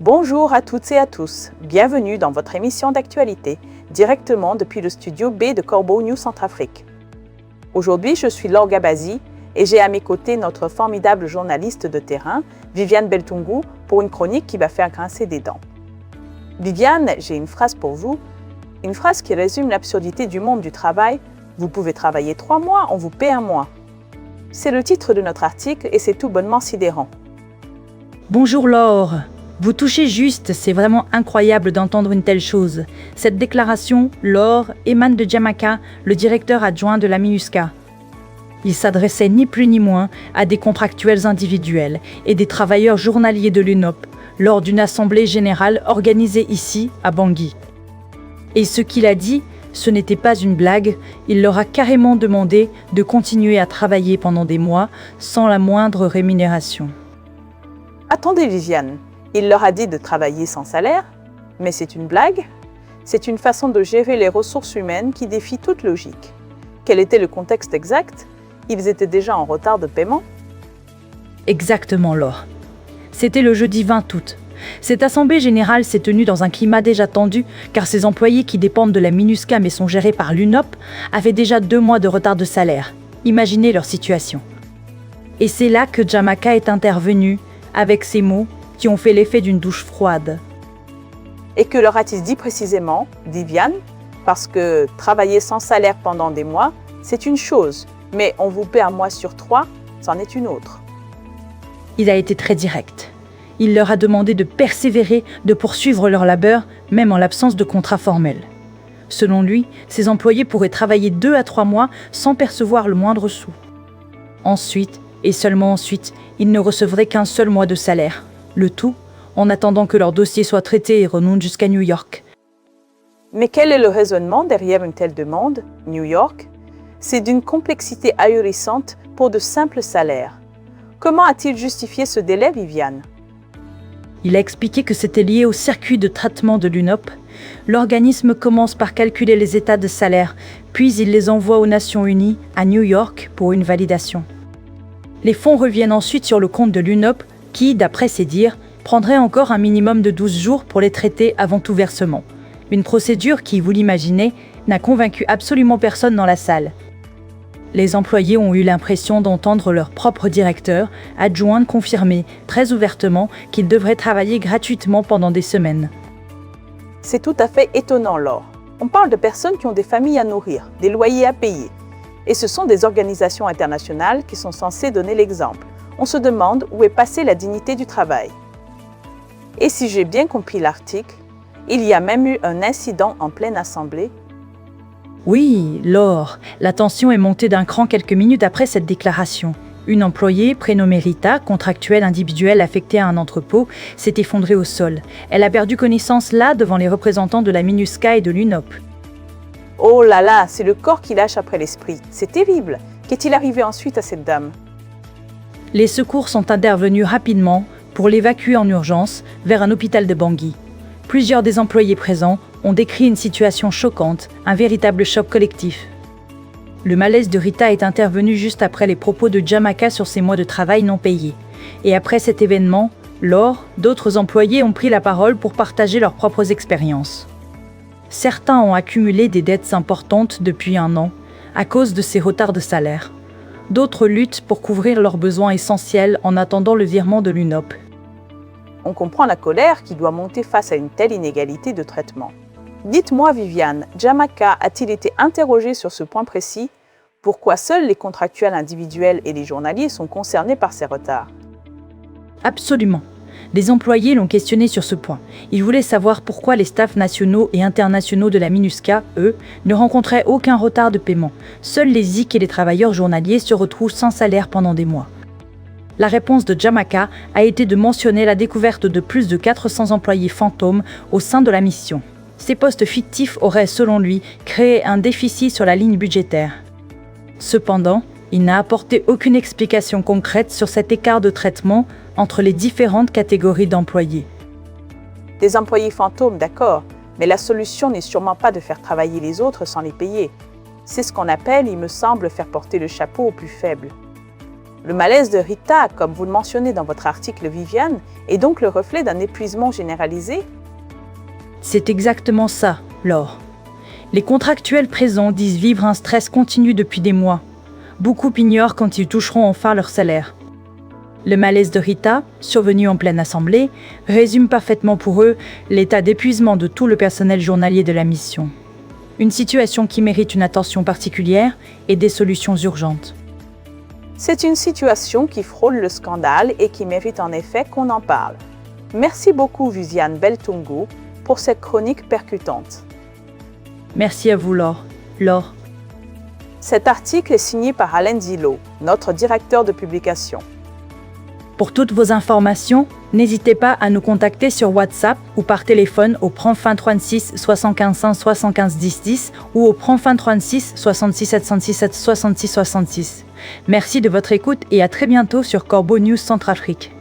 Bonjour à toutes et à tous, bienvenue dans votre émission d'actualité, directement depuis le studio B de Corbeau News Centrafrique. Aujourd'hui, je suis Laure Gabazi et j'ai à mes côtés notre formidable journaliste de terrain, Viviane Beltungu, pour une chronique qui va faire grincer des dents. Viviane, j'ai une phrase pour vous, une phrase qui résume l'absurdité du monde du travail. Vous pouvez travailler 3 mois, on vous paie 1 mois. C'est le titre de notre article et c'est tout bonnement sidérant. Bonjour Laure. Vous touchez juste, c'est vraiment incroyable d'entendre une telle chose. Cette déclaration, Laure, émane de Jamaka, le directeur adjoint de la MINUSCA. Il s'adressait ni plus ni moins à des contractuels individuels et des travailleurs journaliers de l'UNOP lors d'une assemblée générale organisée ici, à Bangui. Et ce qu'il a dit, ce n'était pas une blague, il leur a carrément demandé de continuer à travailler pendant des mois sans la moindre rémunération. Attendez Viviane, il leur a dit de travailler sans salaire, mais c'est une blague? C'est une façon de gérer les ressources humaines qui défie toute logique. Quel était le contexte exact? Ils étaient déjà en retard de paiement? Exactement, Laure. C'était le jeudi 20 août. Cette assemblée générale s'est tenue dans un climat déjà tendu car ces employés qui dépendent de la MINUSCA mais sont gérés par l'UNOP avaient déjà 2 mois de retard de salaire. Imaginez leur situation. Et c'est là que Jamaka est intervenu avec ces mots qui ont fait l'effet d'une douche froide. Et que leur a-t-il dit précisément, Viviane? Parce que travailler sans salaire pendant des mois, c'est une chose, mais on vous paie 1 mois sur 3, c'en est une autre. Il a été très direct. Il leur a demandé de persévérer, de poursuivre leur labeur, même en l'absence de contrat formel. Selon lui, ces employés pourraient travailler 2 à 3 mois sans percevoir le moindre sou. Ensuite, et seulement ensuite, ils ne recevraient qu'1 seul mois de salaire. Le tout en attendant que leur dossier soit traité et remonte jusqu'à New York. Mais quel est le raisonnement derrière une telle demande, New York? C'est d'une complexité ahurissante pour de simples salaires. Comment a-t-il justifié ce délai, Viviane? Il a expliqué que c'était lié au circuit de traitement de l'UNOP. L'organisme commence par calculer les états de salaire, puis il les envoie aux Nations Unies, à New York, pour une validation. Les fonds reviennent ensuite sur le compte de l'UNOP, qui, d'après ses dires, prendrait encore un minimum de 12 jours pour les traiter avant tout versement. Une procédure qui, vous l'imaginez, n'a convaincu absolument personne dans la salle. Les employés ont eu l'impression d'entendre leur propre directeur, adjoint confirmer très ouvertement qu'ils devraient travailler gratuitement pendant des semaines. C'est tout à fait étonnant, Laure. On parle de personnes qui ont des familles à nourrir, des loyers à payer. Et ce sont des organisations internationales qui sont censées donner l'exemple. On se demande où est passée la dignité du travail. Et si j'ai bien compris l'article, il y a même eu un incident en pleine assemblée. Oui, Laure, la tension est montée d'un cran quelques minutes après cette déclaration. Une employée, prénommée Rita, contractuelle individuelle affectée à un entrepôt, s'est effondrée au sol. Elle a perdu connaissance là devant les représentants de la MINUSCA et de l'UNOP. Oh là là, c'est le corps qui lâche après l'esprit. C'est terrible. Qu'est-il arrivé ensuite à cette dame? Les secours sont intervenus rapidement pour l'évacuer en urgence vers un hôpital de Bangui. Plusieurs des employés présents ont décrit une situation choquante, un véritable choc collectif. Le malaise de Rita est intervenu juste après les propos de Jamaka sur ses mois de travail non payés. Et après cet événement, Laure, d'autres employés ont pris la parole pour partager leurs propres expériences. Certains ont accumulé des dettes importantes depuis 1 an à cause de ces retards de salaire. D'autres luttent pour couvrir leurs besoins essentiels en attendant le virement de l'UNOP. On comprend la colère qui doit monter face à une telle inégalité de traitement. Dites-moi, Viviane, Jamaka a-t-il été interrogé sur ce point précis? Pourquoi seuls les contractuels individuels et les journaliers sont concernés par ces retards? Absolument. Les employés l'ont questionné sur ce point. Ils voulaient savoir pourquoi les staffs nationaux et internationaux de la MINUSCA, eux, ne rencontraient aucun retard de paiement. Seuls les IC et les travailleurs journaliers se retrouvent sans salaire pendant des mois. La réponse de Jamaka a été de mentionner la découverte de plus de 400 employés fantômes au sein de la mission. Ces postes fictifs auraient, selon lui, créé un déficit sur la ligne budgétaire. Cependant, il n'a apporté aucune explication concrète sur cet écart de traitement entre les différentes catégories d'employés. Des employés fantômes, d'accord, mais la solution n'est sûrement pas de faire travailler les autres sans les payer. C'est ce qu'on appelle, il me semble, faire porter le chapeau aux plus faibles. Le malaise de Rita, comme vous le mentionnez dans votre article, Viviane, est donc le reflet d'un épuisement généralisé? C'est exactement ça, Laure. Les contractuels présents disent vivre un stress continu depuis des mois. Beaucoup ignorent quand ils toucheront enfin leur salaire. Le malaise de Rita, survenu en pleine assemblée, résume parfaitement pour eux l'état d'épuisement de tout le personnel journalier de la mission. Une situation qui mérite une attention particulière et des solutions urgentes. C'est une situation qui frôle le scandale et qui mérite en effet qu'on en parle. Merci beaucoup Viviane Beltungu pour cette chronique percutante. Merci à vous, Laure. Laure. Cet article est signé par Alain Zillo, notre directeur de publication. Pour toutes vos informations, n'hésitez pas à nous contacter sur WhatsApp ou par téléphone au prend-fin 36 75 75 10 10 ou au prend-fin 36 66 767 66 66. Merci de votre écoute et à très bientôt sur Corbeau News Centrafrique.